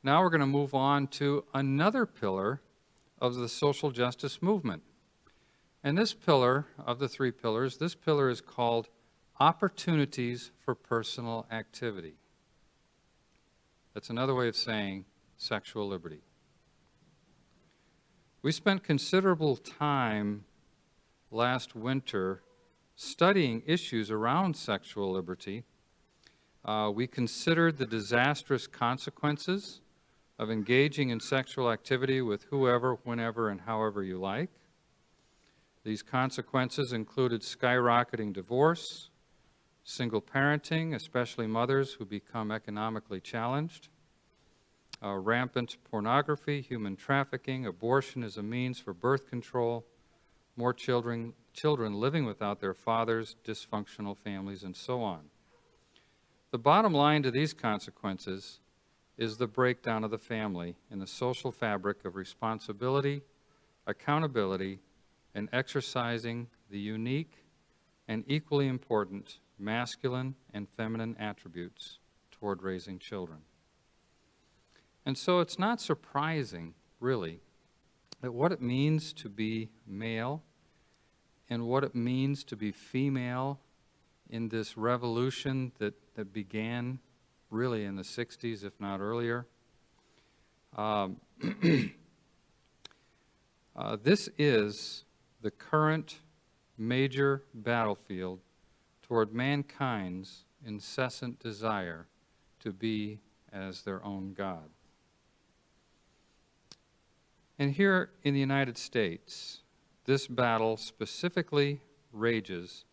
Now we're going to move on to another pillar of the social justice movement. And this pillar, of the three pillars, this pillar is called opportunities for personal activity. That's another way of saying sexual liberty. We spent considerable time last winter studying issues around sexual liberty. We considered the disastrous consequences of engaging in sexual activity with whoever, whenever, and however you like. These consequences included skyrocketing divorce, single parenting, especially mothers who become economically challenged, rampant pornography, human trafficking, abortion as a means for birth control, more children living without their fathers, dysfunctional families, and so on. The bottom line to these consequences is the breakdown of the family in the social fabric of responsibility, accountability, and exercising the unique and equally important masculine and feminine attributes toward raising children. And so it's not surprising, really, that what it means to be male and what it means to be female in this revolution that began really in the 60s, if not earlier. This is the current major battlefield toward mankind's incessant desire to be as their own God. And here in the United States, this battle specifically rages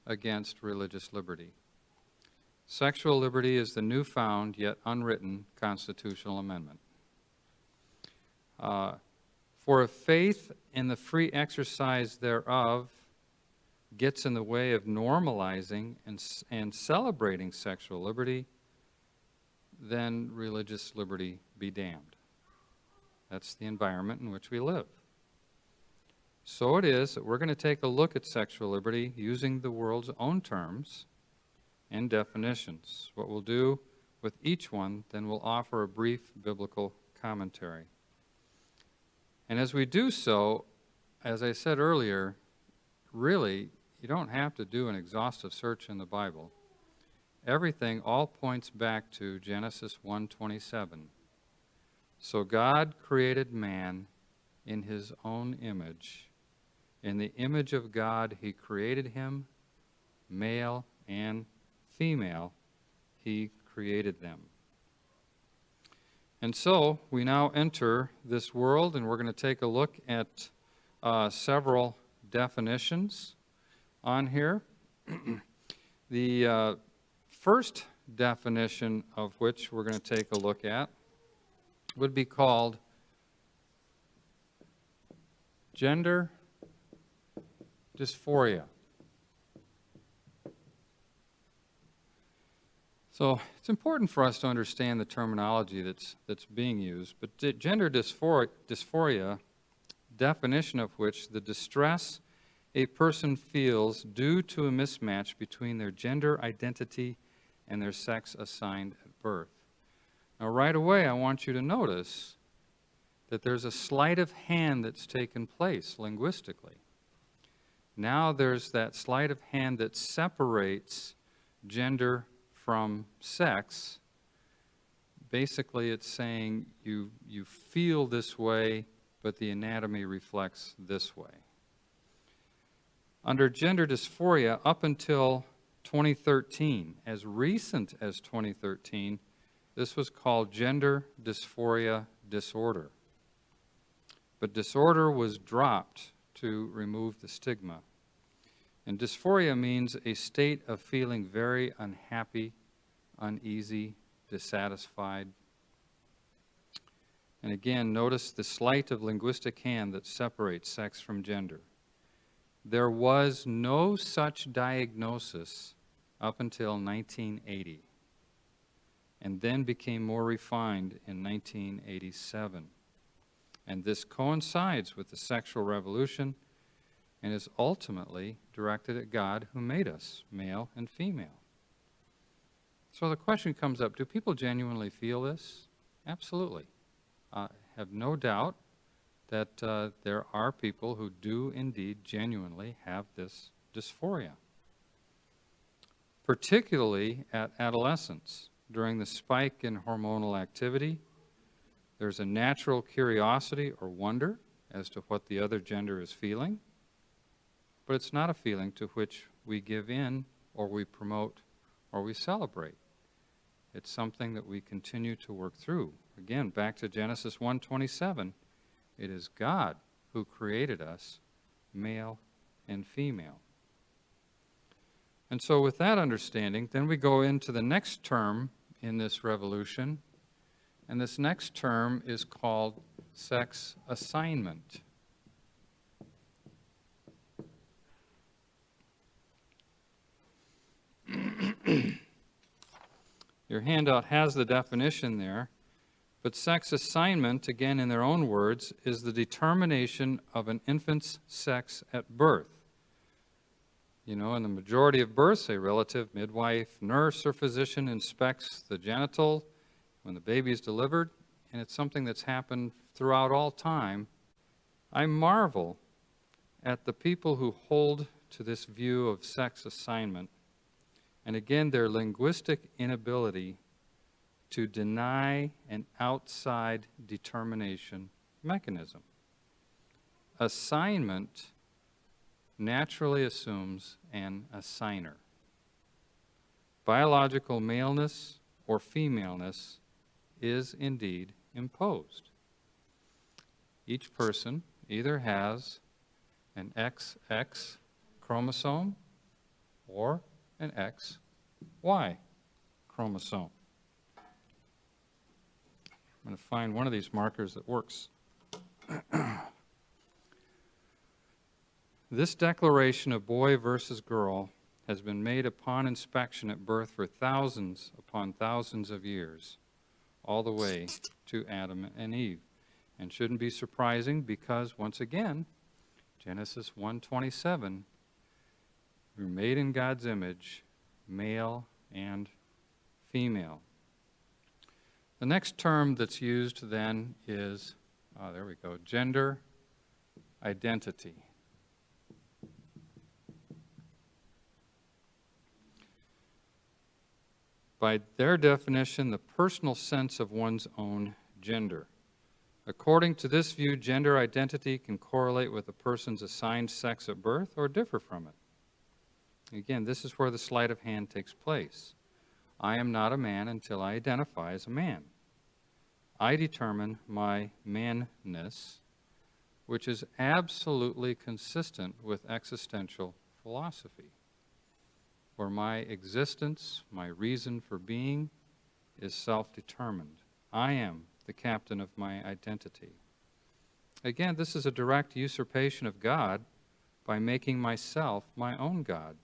against religious liberty. Sexual liberty is the newfound yet unwritten constitutional amendment. For if faith in the free exercise thereof gets in the way of normalizing and celebrating sexual liberty, then religious liberty be damned. That's the environment in which we live. So it is that we're going to take a look at sexual liberty using the world's own terms and definitions. What we'll do with each one, then we'll offer a brief biblical commentary. And as we do so, as I said earlier, really, you don't have to do an exhaustive search in the Bible. Everything all points back to Genesis 1:27. So God created man in his own image. In the image of God he created him, male and female, he created them. And so we now enter this world, and we're going to take a look at several definitions on here. The first definition of which we're going to take a look at would be called gender dysphoria. So it's important for us to understand the terminology that's being used, but gender dysphoria, definition of which, the distress a person feels due to a mismatch between their gender identity and their sex assigned at birth. Now right away I want you to notice that there's a sleight of hand that's taken place linguistically. Now there's that sleight of hand that separates gender from sex. Basically it's saying you feel this way, but the anatomy reflects this way. Under gender dysphoria, up until 2013, as recent as 2013, this was called gender dysphoria disorder. But disorder was dropped to remove the stigma. And dysphoria means a state of feeling very unhappy, uneasy, dissatisfied. And again, notice the sleight of linguistic hand that separates sex from gender. There was no such diagnosis up until 1980, and then became more refined in 1987. And this coincides with the sexual revolution and is ultimately directed at God who made us, male and female. So the question comes up, do people genuinely feel this? Absolutely. Have no doubt that there are people who do indeed genuinely have this dysphoria, particularly at adolescence. During the spike in hormonal activity, there's a natural curiosity or wonder as to what the other gender is feeling, but it's not a feeling to which we give in or we promote or we celebrate. It's something that we continue to work through. Again, back to Genesis 1:27, it is God who created us, male and female. And so with that understanding, then we go into the next term in this revolution, and this next term is called sex assignment. Your handout has the definition there, but sex assignment, again in their own words, is the determination of an infant's sex at birth. You know, in the majority of births, a relative, midwife, nurse, or physician inspects the genital when the baby is delivered, and it's something that's happened throughout all time. I marvel at the people who hold to this view of sex assignment, and again, their linguistic inability to deny an outside determination mechanism. Assignment naturally assumes an assigner. Biological maleness or femaleness is indeed imposed. Each person either has an XX chromosome or an XY chromosome. I'm going to find one of these markers that works. This declaration of boy versus girl has been made upon inspection at birth for thousands upon thousands of years, all the way to Adam and Eve. And shouldn't be surprising because, once again, Genesis 1:27, we're made in God's image, male and female. The next term that's used then is, there we go, gender identity. By their definition, the personal sense of one's own gender. According to this view, gender identity can correlate with a person's assigned sex at birth or differ from it. Again, this is where the sleight of hand takes place. I am not a man until I identify as a man. I determine my manness, which is absolutely consistent with existential philosophy, where my existence, my reason for being, is self-determined. I am the captain of my identity. Again, this is a direct usurpation of God by making myself my own God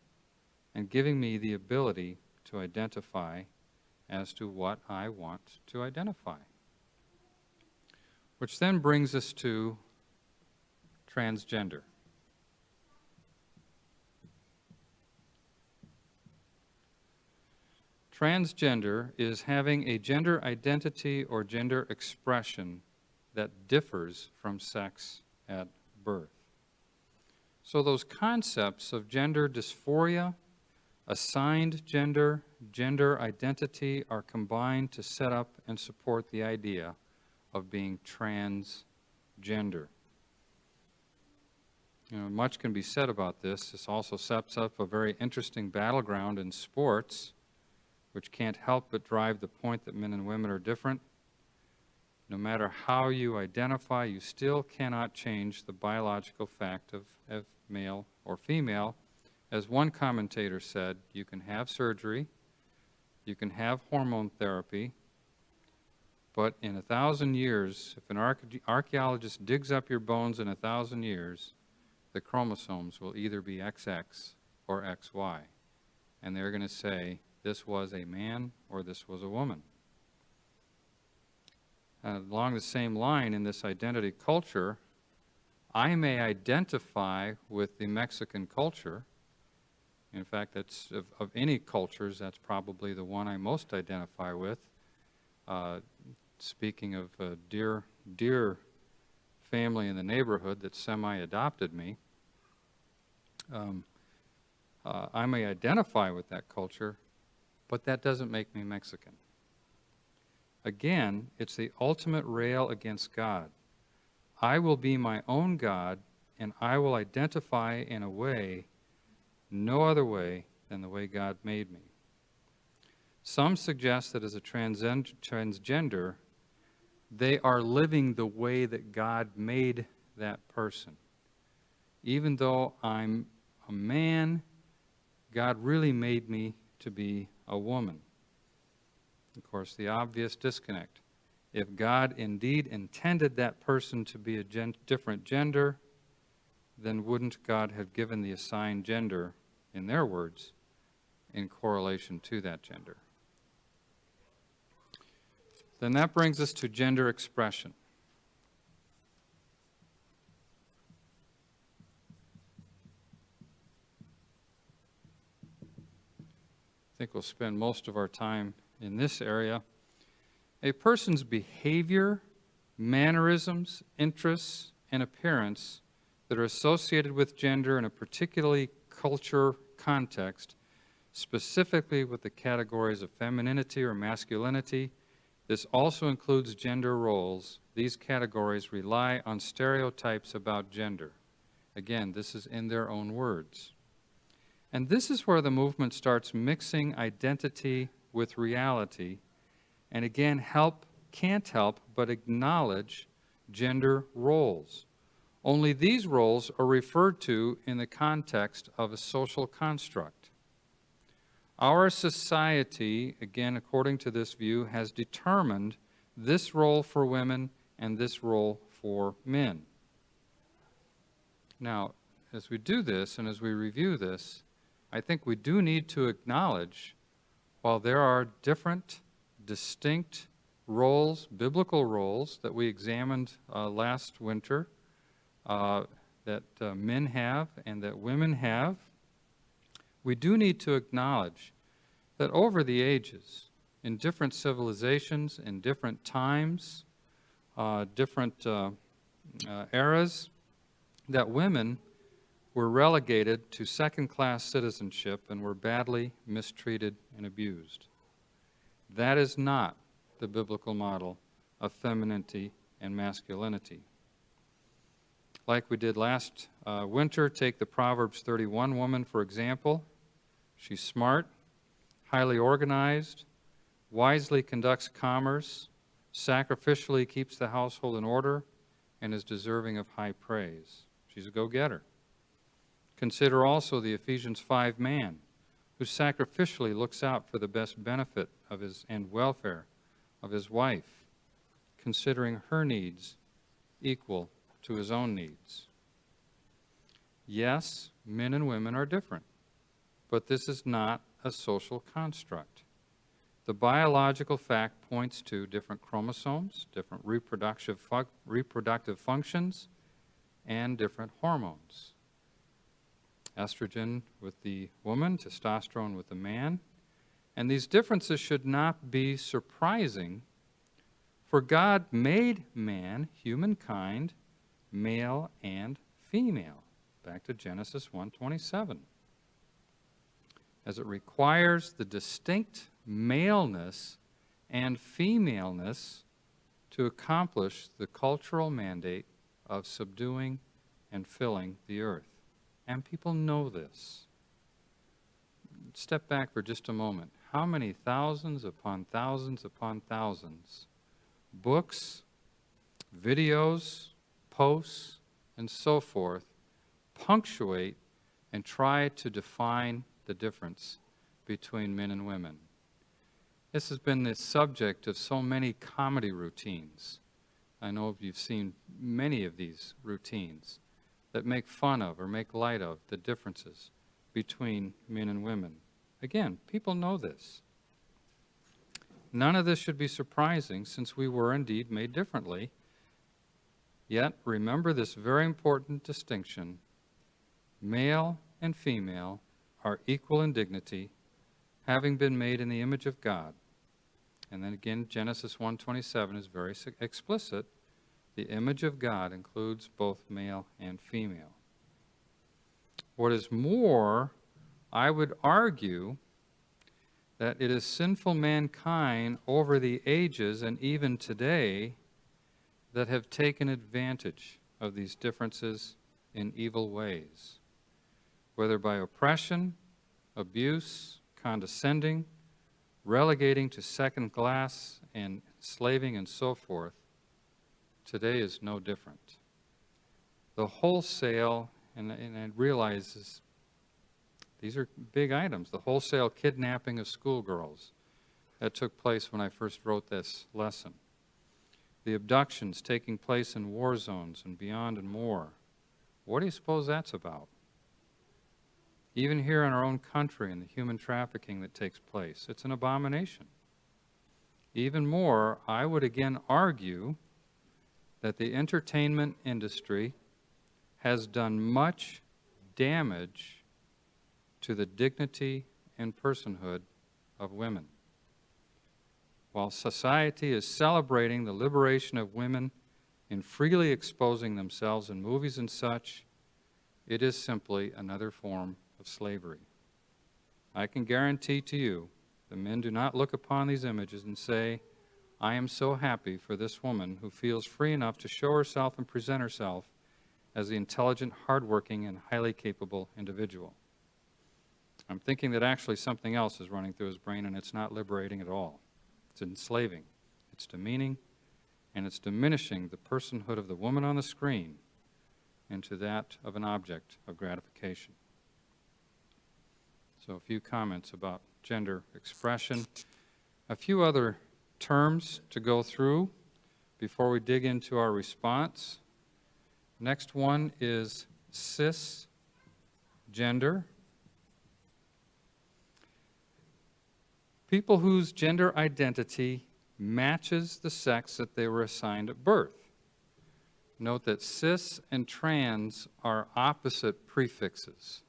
and giving me the ability to identify as to what I want to identify. Which then brings us to transgender. Transgender is having a gender identity or gender expression that differs from sex at birth. So those concepts of gender dysphoria, assigned gender, gender identity are combined to set up and support the idea of being transgender. You know, much can be said about this. This also sets up a very interesting battleground in sports, which can't help but drive the point that men and women are different. No matter how you identify, you still cannot change the biological fact of male or female. As one commentator said, you can have surgery, you can have hormone therapy, but in 1,000 years, if an archaeologist digs up your bones in 1,000 years, the chromosomes will either be XX or XY. And they're going to say, this was a man or this was a woman. Along the same line, in this identity culture, I may identify with the Mexican culture. In fact, that's of any cultures, that's probably the one I most identify with. speaking of a dear family in the neighborhood that semi-adopted me, I may identify with that culture, but that doesn't make me Mexican. Again, it's the ultimate rail against God. I will be my own God, and I will identify in a way, no other way than the way God made me. Some suggest that as a transgender, they are living the way that God made that person. Even though I'm a man, God really made me to be a woman. Of course, the obvious disconnect. If God indeed intended that person to be a different gender, then wouldn't God have given the assigned gender, in their words, in correlation to that gender? Then that brings us to gender expression. I think we'll spend most of our time in this area. A person's behavior, mannerisms, interests, and appearance that are associated with gender in a particularly culture context, specifically with the categories of femininity or masculinity. This also includes gender roles. These categories rely on stereotypes about gender. Again, this is in their own words. And this is where the movement starts mixing identity with reality, and again, can't help but acknowledge gender roles. Only these roles are referred to in the context of a social construct. Our society, again, according to this view, has determined this role for women and this role for men. Now, as we do this and as we review this, I think we do need to acknowledge, while there are different, distinct roles, biblical roles, that we examined last winter, that men have and that women have, we do need to acknowledge that over the ages, in different civilizations, in different times, different eras, that women were relegated to second-class citizenship and were badly mistreated and abused. That is not the biblical model of femininity and masculinity. Like we did last winter, take the Proverbs 31 woman, for example. She's smart, highly organized, wisely conducts commerce, sacrificially keeps the household in order, and is deserving of high praise. She's a go-getter. Consider also the Ephesians 5 man, who sacrificially looks out for the best benefit of his and welfare of his wife, considering her needs equal to his own needs. Yes, men and women are different, but this is not a social construct. The biological fact points to different chromosomes, different reproductive functions, and different hormones. Estrogen with the woman, testosterone with the man. And these differences should not be surprising, for God made man, humankind, male and female. Back to Genesis 1:27. As it requires the distinct maleness and femaleness to accomplish the cultural mandate of subduing and filling the earth. And people know this. Step back for just a moment. How many thousands upon thousands upon thousands books, videos, posts, and so forth punctuate and try to define the difference between men and women? This has been the subject of so many comedy routines. I know you've seen many of these routines that make fun of or make light of the differences between men and women. Again, people know this. None of this should be surprising, since we were indeed made differently. Yet, remember this very important distinction. Male and female are equal in dignity, having been made in the image of God. And then again, Genesis 1:27 is very explicit. The image of God includes both male and female. What is more, I would argue that it is sinful mankind over the ages and even today that have taken advantage of these differences in evil ways, whether by oppression, abuse, condescending, relegating to second class, and enslaving and so forth. Today is no different. The wholesale, and I realize this, these are big items, the wholesale kidnapping of schoolgirls that took place when I first wrote this lesson. The abductions taking place in war zones and beyond and more. What do you suppose that's about? Even here in our own country and the human trafficking that takes place, it's an abomination. Even more, I would again argue that the entertainment industry has done much damage to the dignity and personhood of women. While society is celebrating the liberation of women in freely exposing themselves in movies and such, it is simply another form of slavery. I can guarantee to you, the men do not look upon these images and say, I am so happy for this woman who feels free enough to show herself and present herself as the intelligent, hardworking, and highly capable individual. I'm thinking that actually something else is running through his brain, and it's not liberating at all. It's enslaving, it's demeaning, and it's diminishing the personhood of the woman on the screen into that of an object of gratification. So a few comments about gender expression. A few other terms to go through before we dig into our response. Next one is Cis Gender. People whose gender identity matches the sex that they were assigned at birth. Note that cis and trans are opposite prefixes.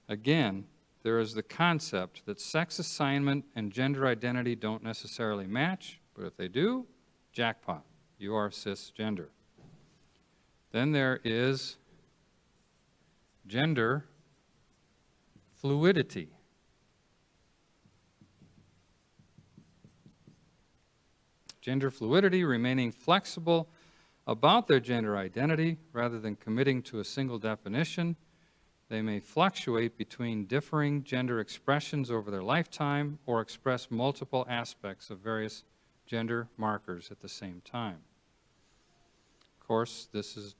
Again, there is the concept that sex assignment and gender identity don't necessarily match, but if they do, jackpot, you are cisgender. Then there is gender fluidity. Gender fluidity, remaining flexible about their gender identity rather than committing to a single definition. They may fluctuate between differing gender expressions over their lifetime or express multiple aspects of various gender markers at the same time. Of course, this is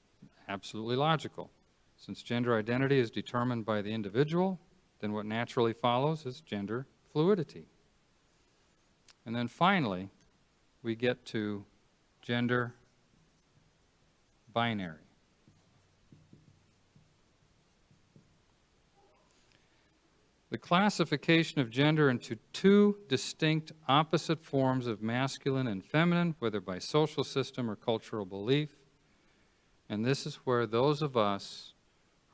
absolutely logical. Since gender identity is determined by the individual, then what naturally follows is gender fluidity. And then finally, we get to gender binary. The classification of gender into two distinct opposite forms of masculine and feminine, whether by social system or cultural belief. And this is where those of us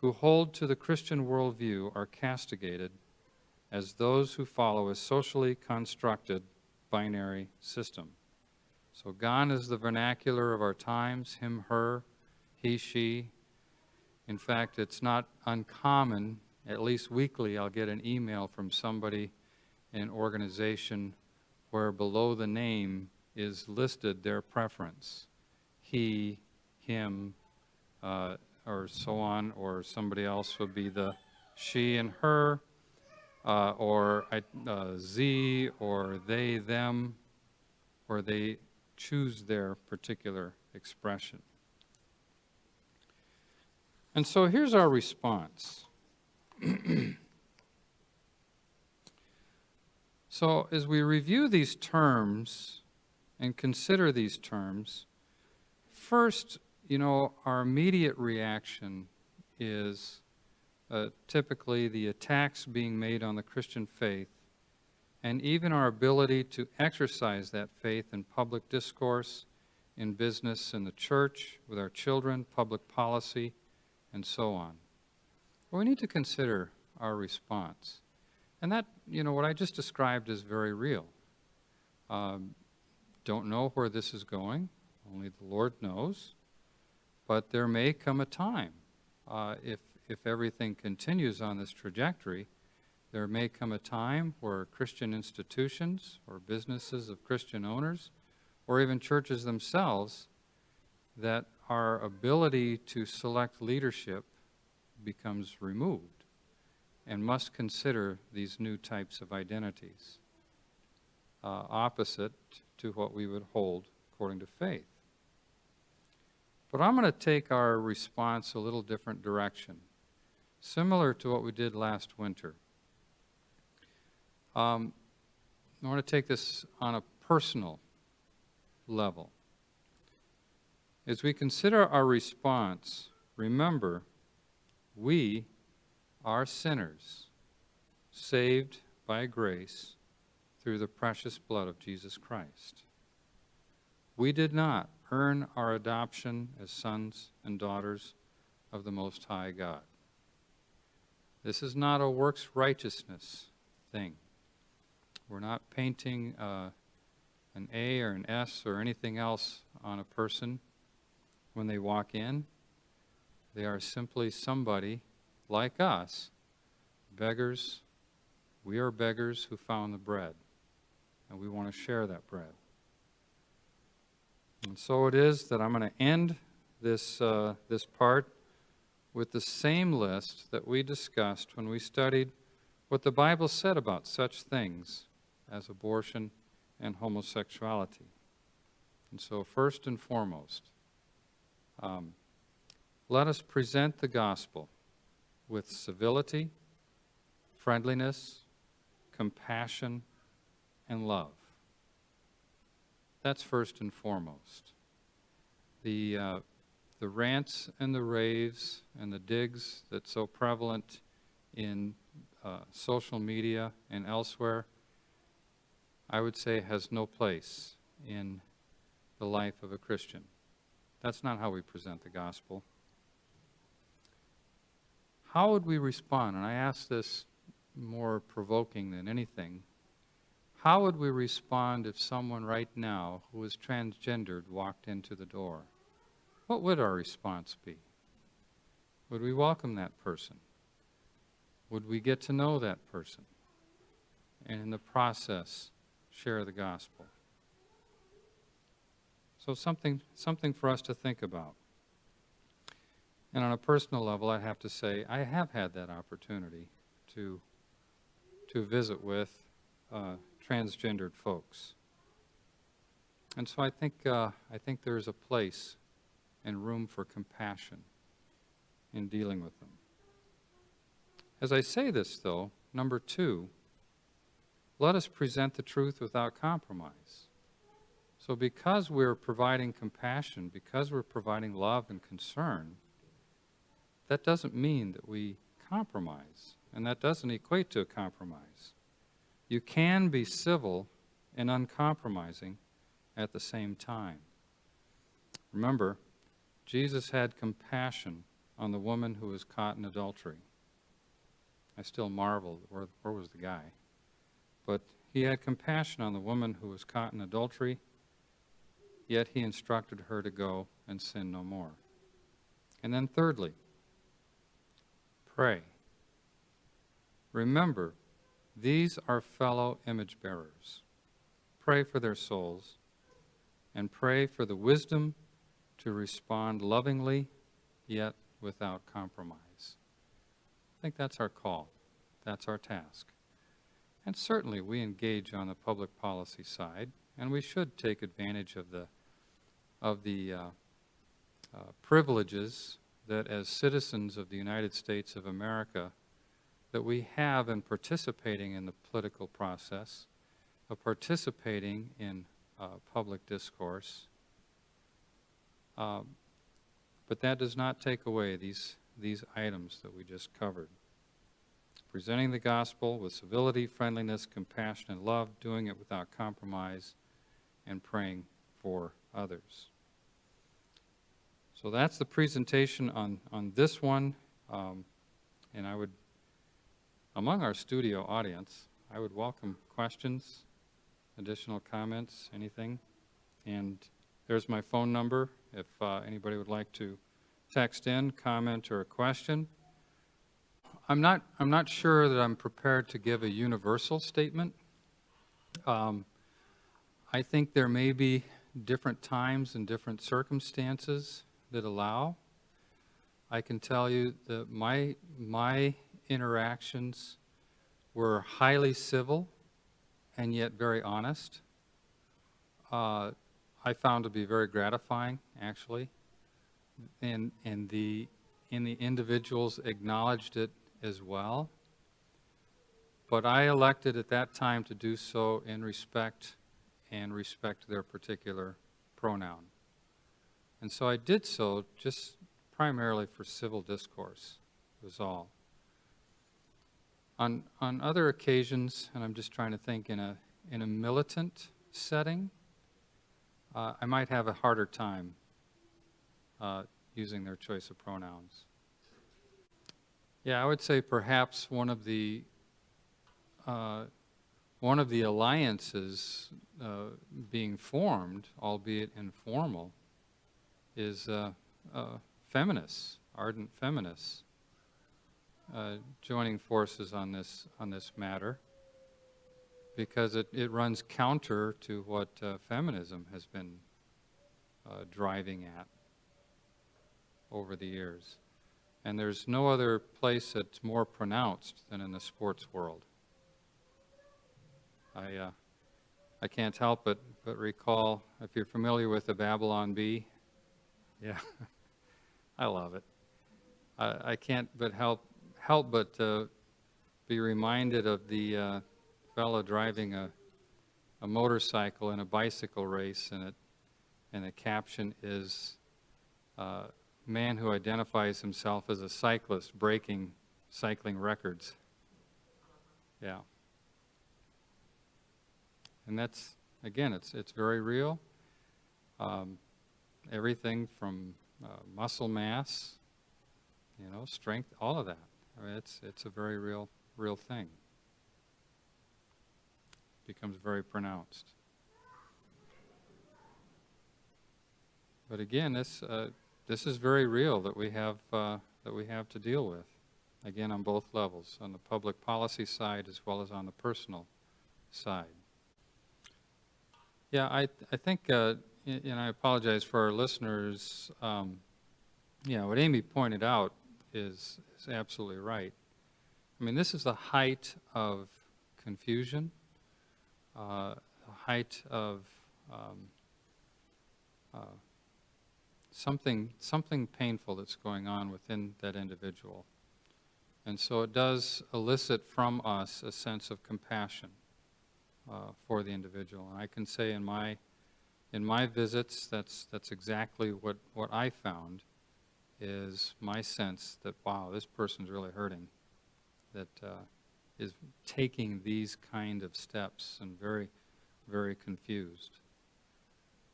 who hold to the Christian worldview are castigated as those who follow a socially constructed binary system. So gone is the vernacular of our times, him, her, he, she. In fact, it's not uncommon, at least weekly, I'll get an email from somebody in an organization where below the name is listed their preference. He, him, or so on, or somebody else would be the she and her, or Z, or they, them, or they choose their particular expression. And so here's our response. So as we review these terms and consider these terms, first, our immediate reaction is typically the attacks being made on the Christian faith, and even our ability to exercise that faith in public discourse, in business, in the church, with our children, public policy, and so on. Well, we need to consider our response. And that, what I just described is very real. Don't know where this is going. Only the Lord knows. But there may come a time, if everything continues on this trajectory, there may come a time where Christian institutions or businesses of Christian owners, or even churches themselves, that our ability to select leadership becomes removed and must consider these new types of identities, opposite to what we would hold according to faith. But I'm going to take our response a little different direction, similar to what we did last winter. I want to take this on a personal level. As we consider our response, remember, we are sinners, saved by grace through the precious blood of Jesus Christ. We did not earn our adoption as sons and daughters of the Most High God. This is not a works righteousness thing. We're not painting an A or an S or anything else on a person when they walk in. They are simply somebody like us, beggars. We are beggars who found the bread, and we want to share that bread. And so it is that I'm going to end this part with the same list that we discussed when we studied what the Bible said about such things as abortion and homosexuality. And so first and foremost, let us present the gospel with civility, friendliness, compassion, and love. That's first and foremost. The rants and the raves and the digs that's so prevalent in social media and elsewhere, I would say has no place in the life of a Christian. That's not how we present the gospel. How would we respond? And I ask this more provoking than anything. How would we respond if someone right now who is transgendered walked into the door? What would our response be? Would we welcome that person? Would we get to know that person? And in the process, share the gospel? So something for us to think about. And on a personal level, I have to say, I have had that opportunity to visit with transgendered folks. And so I think there's a place and room for compassion in dealing with them. As I say this, though, number two, let us present the truth without compromise. So because we're providing compassion, because we're providing love and concern, that doesn't mean that we compromise, and that doesn't equate to a compromise. You can be civil and uncompromising at the same time. Remember, Jesus had compassion on the woman who was caught in adultery. I still marvel, where was the guy? But he had compassion on the woman who was caught in adultery, yet he instructed her to go and sin no more. And then thirdly, pray. Remember, these are fellow image bearers. Pray for their souls, and pray for the wisdom to respond lovingly, yet without compromise. I think that's our call. That's our task. And certainly we engage on the public policy side, and we should take advantage of the privileges that as citizens of the United States of America that we have in participating in the political process, of participating in public discourse. But that does not take away these items that we just covered. Presenting the gospel with civility, friendliness, compassion, and love, doing it without compromise, and praying for others. So that's the presentation on this one. And I would, among our studio audience, I would welcome questions additional comments, anything? And there's my phone number if anybody would like to text in, comment, or a question. I'm not sure that I'm prepared to give a universal statement. I think there may be different times and different circumstances that allow. I can tell you that my interactions were highly civil and yet very honest. I found to be very gratifying, actually, and the individuals acknowledged it as well. But I elected at that time to do so in respect their particular pronoun. And so I did so just primarily for civil discourse, was all. On other occasions, and I'm just trying to think in a militant setting, I might have a harder time using their choice of pronouns. Yeah, I would say perhaps one of the alliances being formed, albeit informal, is feminists, ardent feminists, joining forces on this matter, because it runs counter to what feminism has been driving at over the years. And there's no other place that's more pronounced than in the sports world. I can't help but recall, if you're familiar with the Babylon Bee, yeah, I love it. I can't but help but be reminded of the fellow driving a motorcycle in a bicycle race, and the caption is man who identifies himself as a cyclist breaking cycling records. Yeah. And that's, again, it's very real. Everything from muscle mass, strength, all of that. I mean, it's a very real thing. Becomes very pronounced. But again, this is very real that we have to deal with. Again, on both levels, on the public policy side as well as on the personal side. Yeah, I think, and I apologize for our listeners. What Amy pointed out is absolutely right. I mean, this is the height of confusion, the height of something painful that's going on within that individual. And so it does elicit from us a sense of compassion for the individual. And I can say in my visits, that's exactly what I found, is my sense that, wow, this person's really hurting, that is taking these kind of steps and very, very confused.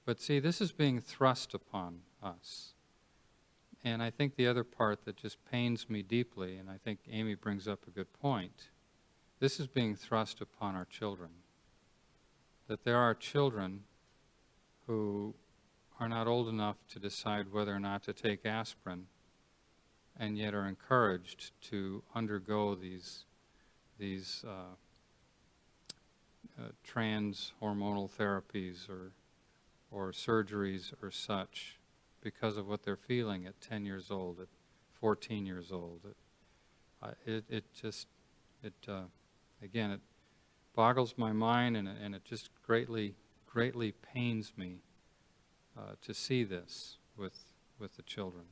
But see, this is being thrust upon us. And I think the other part that just pains me deeply, and I think Amy brings up a good point, this is being thrust upon our children. That there are children who are not old enough to decide whether or not to take aspirin, and yet are encouraged to undergo these trans hormonal therapies or surgeries or such because of what they're feeling at 10 years old, at 14 years old. It boggles my mind, and it just greatly pains me to see this with the children.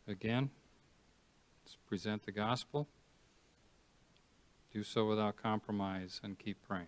Again, let's present the gospel, do so without compromise, and keep praying.